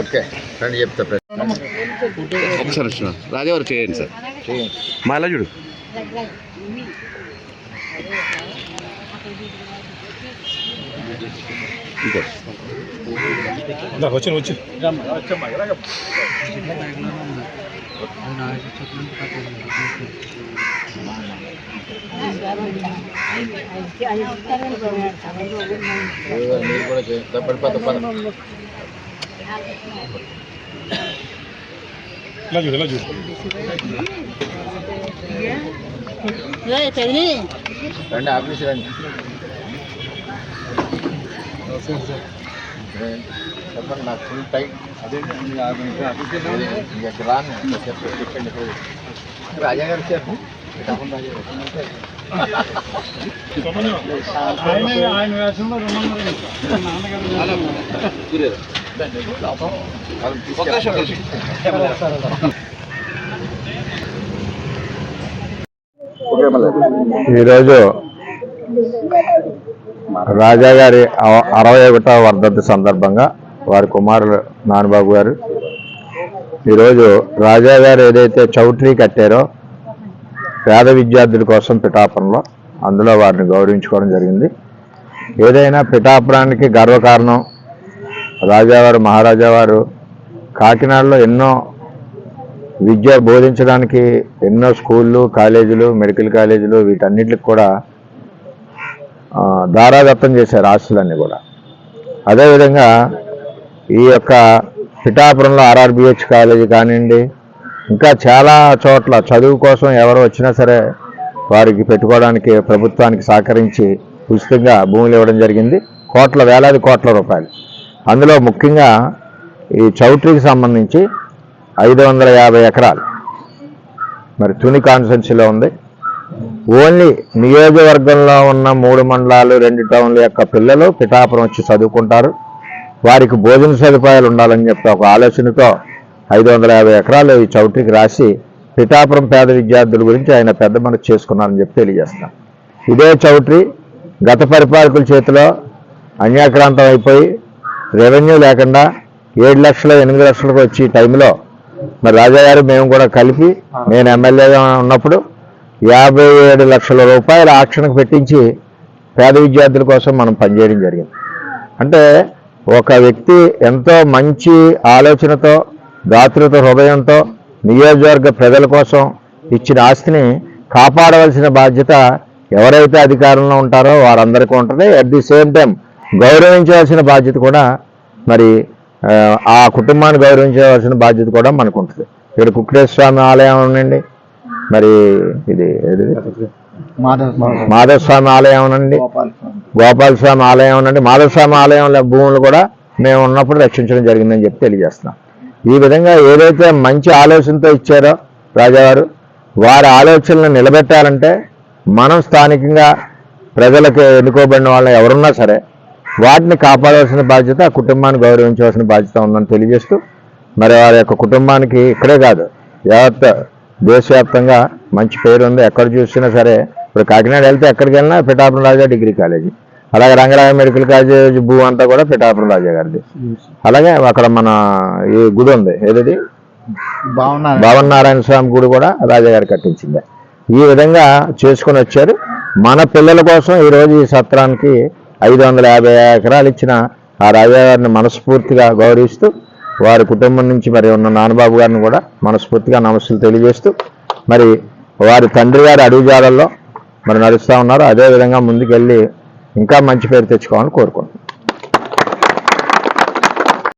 Okay రండి చెప్తా ఒకసారి వచ్చిన రాజావారు చేయండి సార్ మా ఎలా చూడు వచ్చి వచ్చి ఇలా చూడు ఇలా చూడు రండి ఆఫీస్ రండి చెప్పండి నాకు ఫుల్ టైట్ అదే రాను చెప్పండి రాజా గారు చెప్పు ఈరోజు రాజా గారి 61వ వర్ధంతి సందర్భంగా వారి కుమారులు నానబాబు గారు ఈరోజు రాజా గారు ఏదైతే చౌట్రీ కట్టారో పేద విద్యార్థుల కోసం పిఠాపురంలో అందులో వారిని గౌరవించుకోవడం జరిగింది. ఏదైనా పిఠాపురానికి గర్వకారణం రాజావారు మహారాజా వారు కాకినాడలో ఎన్నో విద్య బోధించడానికి ఎన్నో స్కూళ్ళు కాలేజీలు మెడికల్ కాలేజీలు వీటన్నిటికి కూడా దారాదత్తం చేశారు ఆస్తులన్నీ కూడా. అదేవిధంగా ఈ యొక్క పిఠాపురంలో ఆర్ఆర్బిహెచ్ కాలేజీ కానివ్వండి ఇంకా చాలా చోట్ల చదువు కోసం ఎవరు వచ్చినా సరే వారికి పెట్టుకోవడానికి ప్రభుత్వానికి సహకరించి ఉచితంగా భూములు ఇవ్వడం జరిగింది. వేలాది కోట్ల రూపాయలు. అందులో ముఖ్యంగా ఈ చౌట్రీకి సంబంధించి 550 ఎకరాలు మరి తుని కాన్స్టిట్యున్సీలో ఉంది. ఓన్లీ నియోజకవర్గంలో ఉన్న 3 మండలాలు 2 టౌన్ల యొక్క పిల్లలు పిఠాపురం వచ్చి చదువుకుంటారు. వారికి భోజన సదుపాయాలు ఉండాలని చెప్పి ఒక ఆలోచనతో 550 ఎకరాలు ఈ చౌట్రీకి రాసి పిఠాపురం పేద విద్యార్థుల గురించి ఆయన పెద్ద మనసు చేసుకున్నారని చెప్పి తెలియజేస్తున్నాం. ఇదే చౌట్రీ గత పరిపాలకుల చేతిలో అన్యాక్రాంతం అయిపోయి రెవెన్యూ లేకుండా 7 లక్షలు 8 లక్షలకు వచ్చి టైంలో మరి రాజాగారు మేము కూడా కలిపి నేను ఎమ్మెల్యేగా ఉన్నప్పుడు 57 లక్షల రూపాయల ఆక్షన్కు పెట్టించి పేద విద్యార్థుల కోసం మనం పనిచేయడం జరిగింది. అంటే ఒక వ్యక్తి ఎంతో మంచి ఆలోచనతో దాతృత హృదయంతో నియోజకవర్గ ప్రజల కోసం ఇచ్చిన ఆస్తిని కాపాడవలసిన బాధ్యత ఎవరైతే అధికారంలో ఉంటారో వారందరికీ ఉంటుంది. అట్ ది సేమ్ టైం గౌరవించవలసిన బాధ్యత కూడా మరి ఆ కుటుంబాన్ని గౌరవించవలసిన బాధ్యత కూడా మనకు ఉంటుంది. ఇక్కడ కుక్కటేశ్వర స్వామి ఆలయం ఉండండి, మరి ఇది మాధవస్వామి ఆలయం ఉండండి, గోపాలస్వామి ఆలయం ఉండండి. మాధవస్వామి ఆలయంలో భూములు కూడా మేము ఉన్నప్పుడు రక్షించడం జరిగిందని చెప్పి తెలియజేస్తున్నాం. ఈ విధంగా ఏదైతే మంచి ఆలోచనతో ఇచ్చారో రాజావారు వారి ఆలోచనలను నిలబెట్టాలంటే మనం స్థానికంగా ప్రజలకు ఎన్నుకోబడిన వాళ్ళని ఎవరున్నా సరే వాటిని కాపాడవలసిన బాధ్యత ఆ కుటుంబాన్ని గౌరవించవలసిన బాధ్యత ఉందని తెలియజేస్తూ మరి వారి యొక్క కుటుంబానికి ఇక్కడే కాదు యావత్ దేశవ్యాప్తంగా మంచి పేరు ఉంది. ఎక్కడ చూసినా సరే ఇప్పుడు కాకినాడ వెళ్తే ఎక్కడికి వెళ్ళినా పిఠాపురం రాజా డిగ్రీ కాలేజీ, అలాగే రంగరాయ మెడికల్ కాలేజ్ భూ అంతా కూడా పిఠాపురం రాజా గారిది. అలాగే అక్కడ మన ఈ గుడి ఉంది, ఏది భావనారాయణ స్వామి గుడి కూడా రాజా గారు కట్టించింది. ఈ విధంగా చేసుకుని వచ్చారు. మన పిల్లల కోసం ఈరోజు ఈ సత్రానికి 550 ఎకరాలు ఇచ్చిన ఆ రాజాగారిని మనస్ఫూర్తిగా గౌరవిస్తూ వారి కుటుంబం నుంచి మరి ఉన్న నానబాబు గారిని కూడా మనస్ఫూర్తిగా నమస్సులు తెలియజేస్తూ మరి వారి తండ్రి గారి అడుగుజాడల్లో మరి నడుస్తూ ఉన్నారు. అదేవిధంగా ముందుకెళ్ళి ఇంకా మంచి పేరు తెచ్చుకోవాలని కోరుకుంటున్నాను.